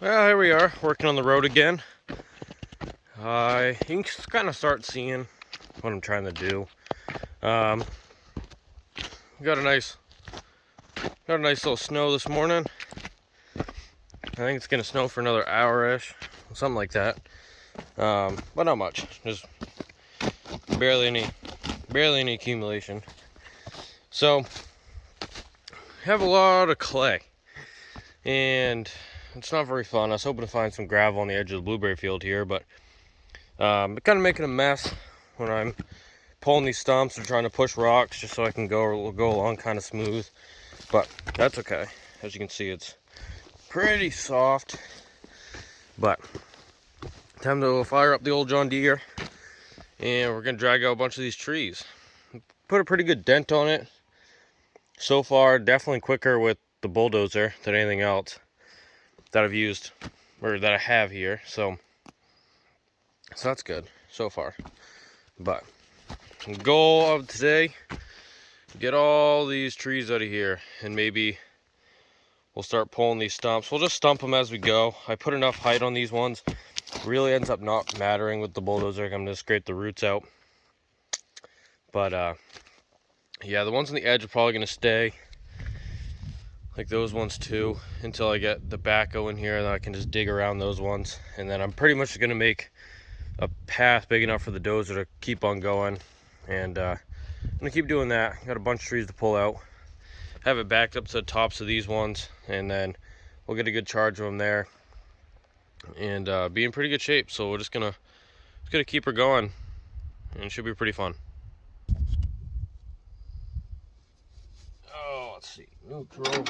Well, here we are, working on the road again. You can kind of start seeing what I'm trying to do. Got a nice little snow this morning. I think it's gonna snow for another hour-ish, something like that. But not much. Just barely any accumulation. So, I have a lot of clay, and it's not very fun. I was hoping to find some gravel on the edge of the blueberry field here, but kind of making a mess when I'm pulling these stumps and trying to push rocks just so I can go along kind of smooth. But that's okay. As you can see, it's pretty soft. But time to fire up the old John Deere, and we're gonna drag out a bunch of these trees. Put a pretty good dent on it so far. Definitely quicker with the bulldozer than anything else that I've used or that I have here. So that's good so far. But the goal of today, get all these trees out of here, and maybe we'll start pulling these stumps. We'll just stump them as we go. I put enough height on these ones. Really ends up not mattering with the bulldozer. I'm gonna scrape the roots out. But yeah, the ones on the edge are probably gonna stay, like those ones too, until I get the backhoe in here, and then I can just dig around those ones. And then I'm pretty much gonna make a path big enough for the dozer to keep on going. And I'm gonna keep doing that. Got a bunch of trees to pull out. Have it backed up to the tops of these ones, and then we'll get a good charge of them there, and be in pretty good shape. So we're just gonna keep her going, and it should be pretty fun. Oh, let's see, neutral.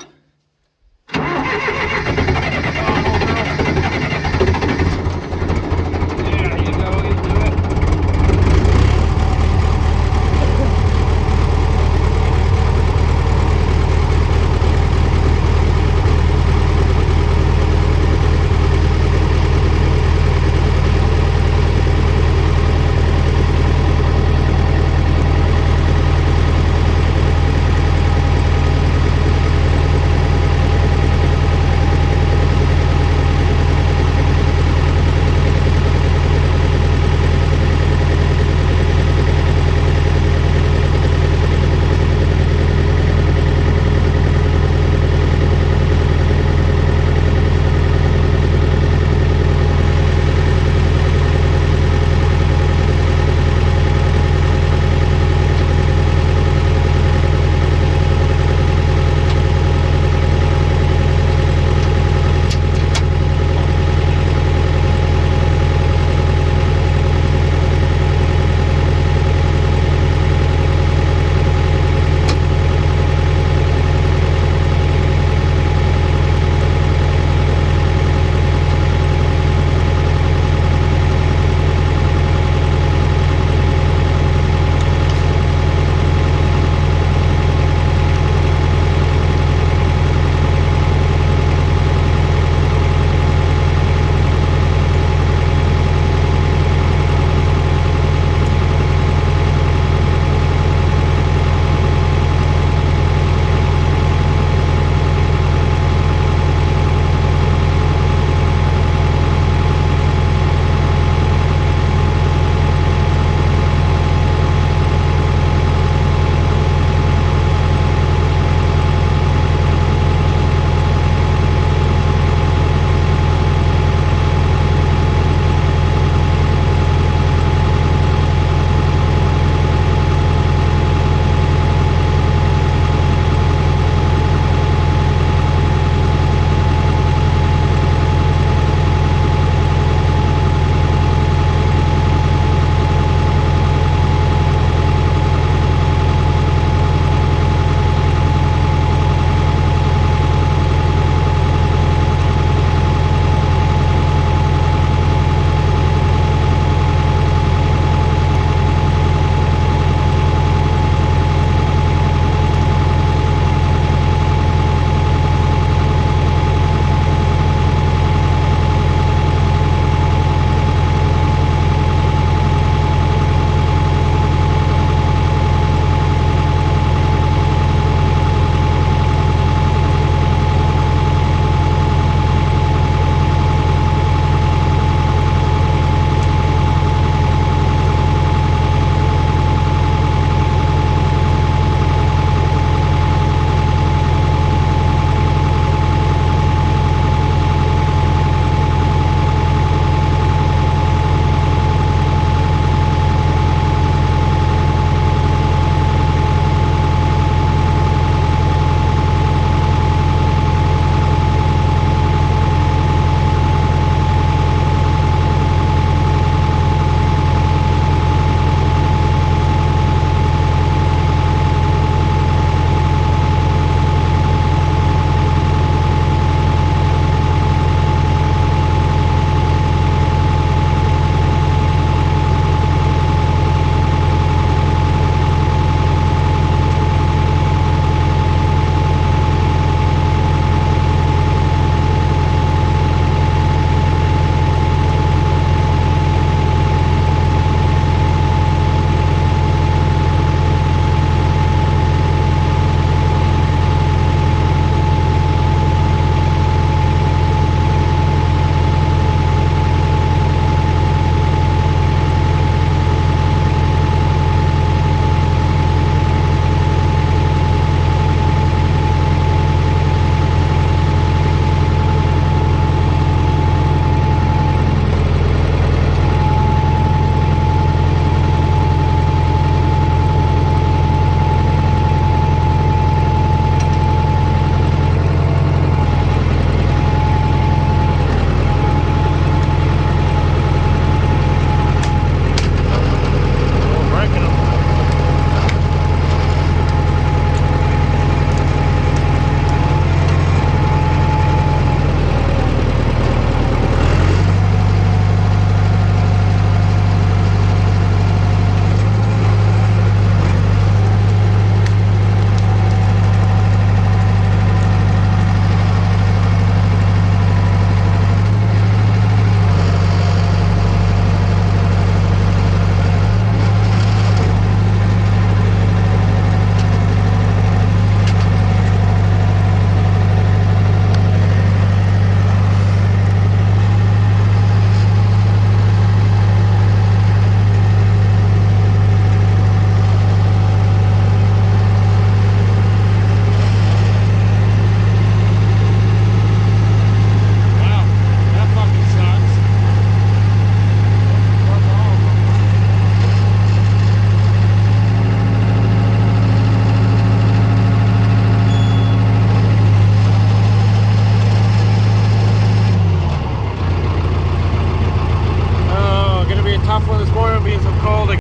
morning being so cold.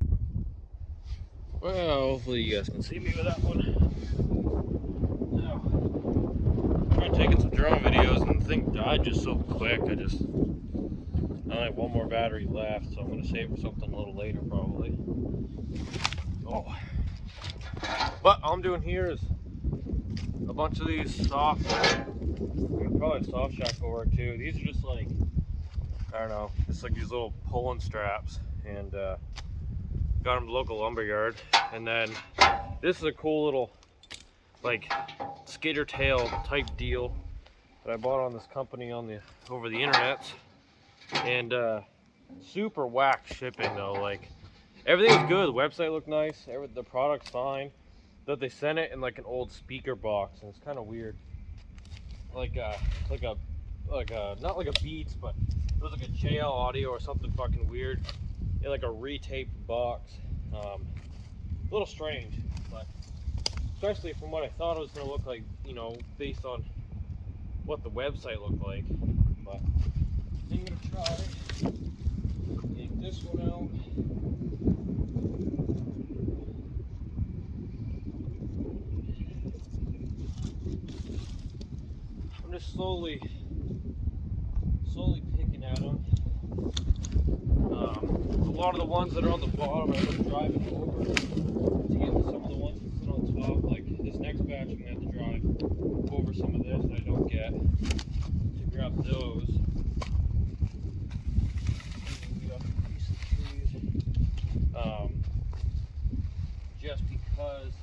Well, hopefully you guys can see me with that one. I'm trying taking some drone videos and the thing died just so quick. I only have one more battery left, so I'm going to save for something a little later probably. Oh. But all I'm doing here is a bunch of these soft, probably a soft shack will work too. These are just like, I don't know, just like these little pulling straps, and got them at the local lumber yard. And then this is a cool little like skater tail type deal that I bought on this company over the internet, and super whack shipping though. Like everything's good, the website looked nice, the product's fine, but they sent it in like an old speaker box, and it's kind of weird, like a not like a Beats, but it was like a JL Audio or something fucking weird in like a retaped box. A little strange, but especially from what I thought it was going to look like, you know, based on what the website looked like. But I'm going to try take this one out. I'm just slowly picking at them. A lot of the ones that are on the bottom, I'm driving over to get to some of the ones that sit on top. Like this next batch, I'm going to have to drive over some of this that I don't get to grab those. We got a piece of trees. Just because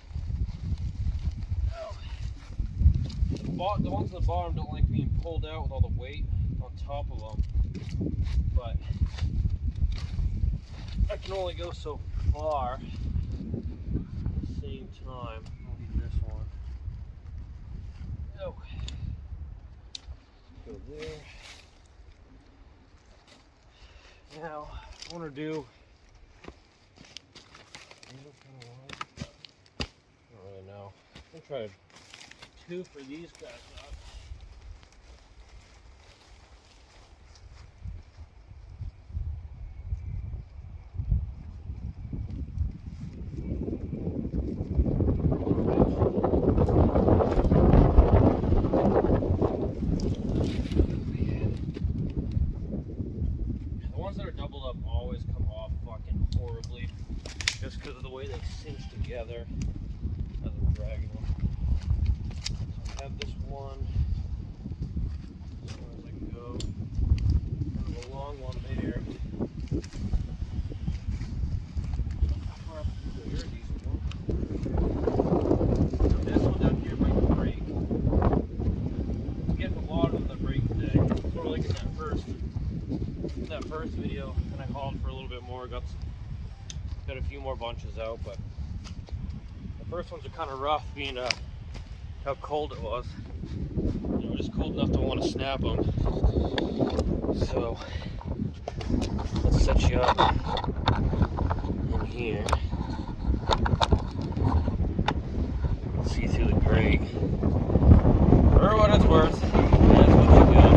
the ones at the bottom don't like being pulled out with all the weight on top of them. But I can only go so far at the same time. I'll need this one. Oh. Go there. Now, I want to do. I don't really know. I'm going to try 2 for these guys up. Always come off fucking horribly just because of the way they cinch together as I'm dragging them. So I have this one as far as I can go. Kind of a long one there. How far up to go? You're a decent one. This one down here might break. I'm getting a lot of the break today. Sort of like in that first video, and I hauled for a little bit more, got a few more bunches out, but the first ones are kind of rough being how cold it was. You know, just cold enough to want to snap them. So let's set you up in here. See through the grate. For what it's worth, that's what you got.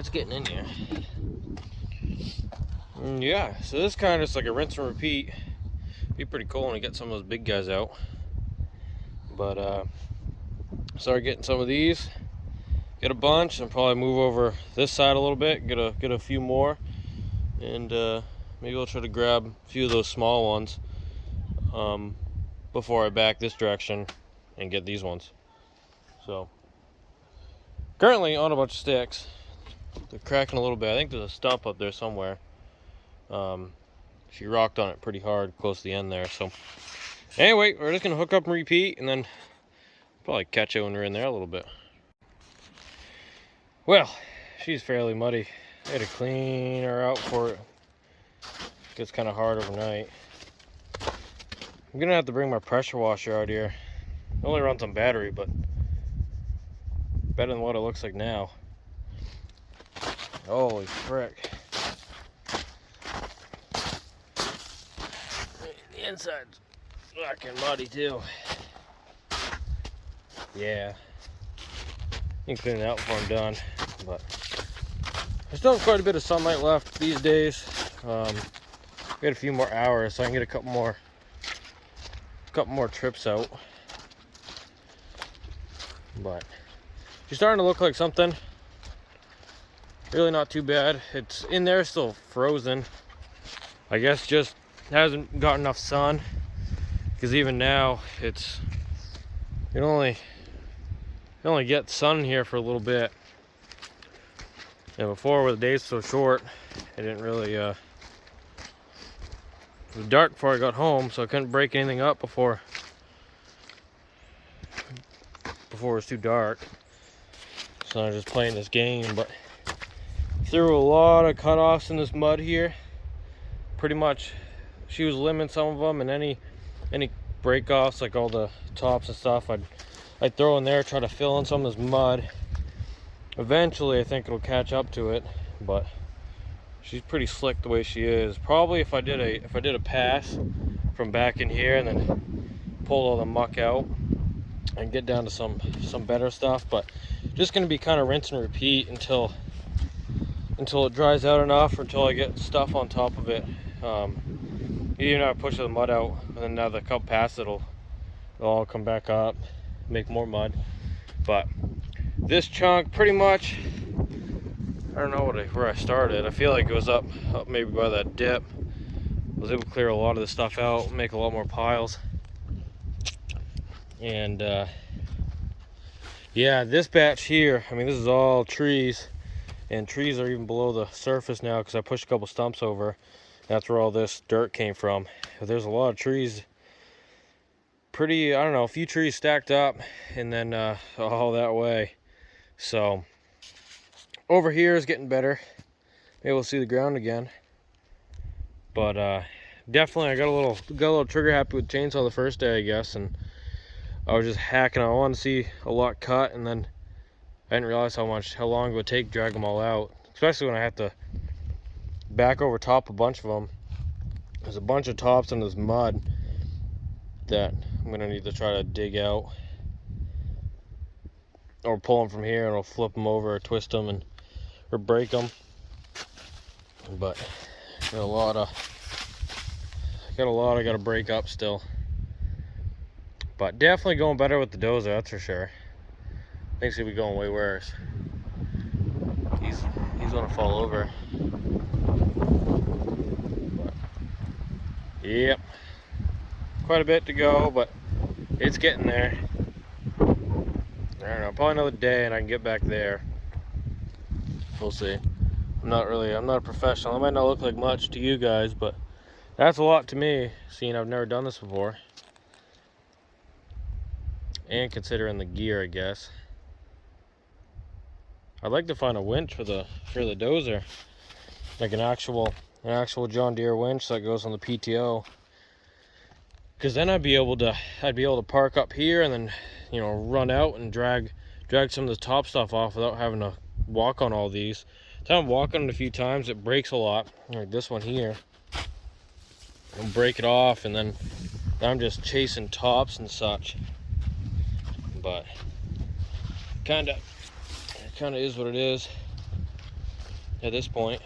it's getting in here. Yeah, so this kind of is like a rinse and repeat. Be pretty cool when we get some of those big guys out. But start getting some of these, get a bunch, and probably move over this side a little bit, get a few more, and maybe I'll try to grab a few of those small ones before I back this direction and get these ones. So currently on a bunch of sticks. They're cracking a little bit. I think there's a stump up there somewhere. She rocked on it pretty hard close to the end there. So anyway, we're just gonna hook up and repeat, and then probably catch it when we're in there a little bit. Well, she's fairly muddy. I had to clean her out for it. Gets kind of hard overnight. I'm gonna have to bring my pressure washer out here. It only runs on battery, but better than what it looks like now. Holy frick. The inside's fucking muddy too. Yeah. You can clean it out before I'm done. But I still have quite a bit of sunlight left these days. We got a few more hours, so I can get a couple more trips out. But she's starting to look like something. Really not too bad. It's in there still frozen. I guess just hasn't got enough sun, because even now it's you only get sun here for a little bit. And before, with the days so short, I didn't really it was dark before I got home, so I couldn't break anything up before it was too dark. So I was just playing this game, but threw a lot of cutoffs in this mud here. Pretty much she was limbing some of them, and any break-offs, like all the tops and stuff, I'd throw in there, try to fill in some of this mud. Eventually I think it'll catch up to it, but she's pretty slick the way she is. Probably if I did a pass from back in here and then pull all the muck out and get down to some better stuff, but just going to be kind of rinse and repeat until it dries out enough, or until I get stuff on top of it. Even if I push the mud out, and then now the couple passes, it'll all come back up, make more mud. But this chunk, pretty much, I don't know where I started. I feel like it was up maybe by that dip. I was able to clear a lot of this stuff out, make a lot more piles. And yeah, this batch here, I mean, this is all trees. And trees are even below the surface now because I pushed a couple stumps over. That's where all this dirt came from. There's a lot of trees. Pretty, I don't know, a few trees stacked up, and then all that way. So over here is getting better. Maybe we'll see the ground again. But definitely I got a little trigger happy with chainsaw the first day, I guess, and I was just hacking. I wanted to see a lot cut, and then I didn't realize how long it would take to drag them all out, especially when I have to back over top a bunch of them. There's a bunch of tops in this mud that I'm gonna need to try to dig out, or pull them from here and I'll flip them over or twist them or break them. But got a lot I gotta break up still. But definitely going better with the dozer, that's for sure. Things could be going way worse. He's gonna fall over. But, yep. Quite a bit to go, but it's getting there. I don't know, probably another day and I can get back there. We'll see. I'm not a professional. I might not look like much to you guys, but that's a lot to me, seeing I've never done this before. And considering the gear, I guess. I'd like to find a winch for the dozer, like an actual John Deere winch that goes on the Pt2, because then I'd be able to park up here and then, you know, run out and drag some of the top stuff off without having to walk on all these. So I'm walking it a few times, it breaks a lot, like this one here. I'll break it off, and then I'm just chasing tops and such. But kinda is what it is. at this point.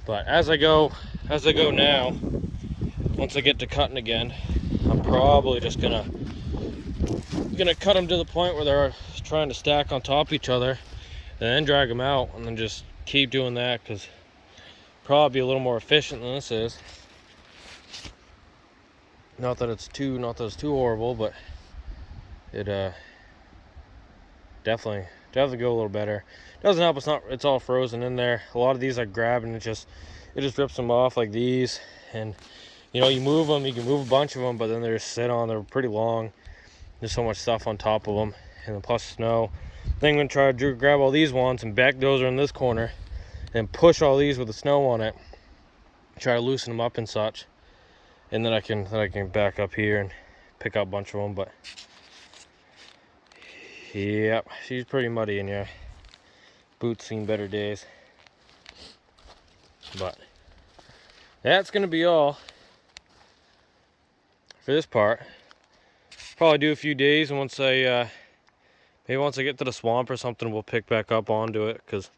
But as I go now, once I get to cutting again, I'm probably just gonna cut them to the point where they're trying to stack on top of each other, and then drag them out, and then just keep doing that, because probably a little more efficient than this is. Not that it's too horrible, but it definitely go a little better. Doesn't help it's all frozen in there. A lot of these I grab and it just rips them off, like these. And you know, you move them, you can move a bunch of them, but then they just sit on. They're pretty long. There's so much stuff on top of them, and then plus snow. Then I'm gonna try to grab all these ones and back those are in this corner, and push all these with the snow on it. Try to loosen them up and such, and then I can back up here and pick up a bunch of them. But yep, she's pretty muddy in here. Boots seen better days. But that's gonna be all for this part. Probably do a few days, and maybe once I get to the swamp or something, we'll pick back up onto it, because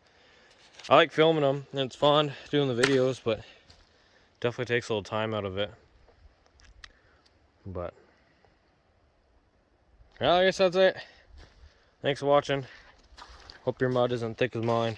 I like filming them and it's fun doing the videos, but definitely takes a little time out of it. But well, I guess that's it. Thanks for watching. Hope your mud isn't thick as mine.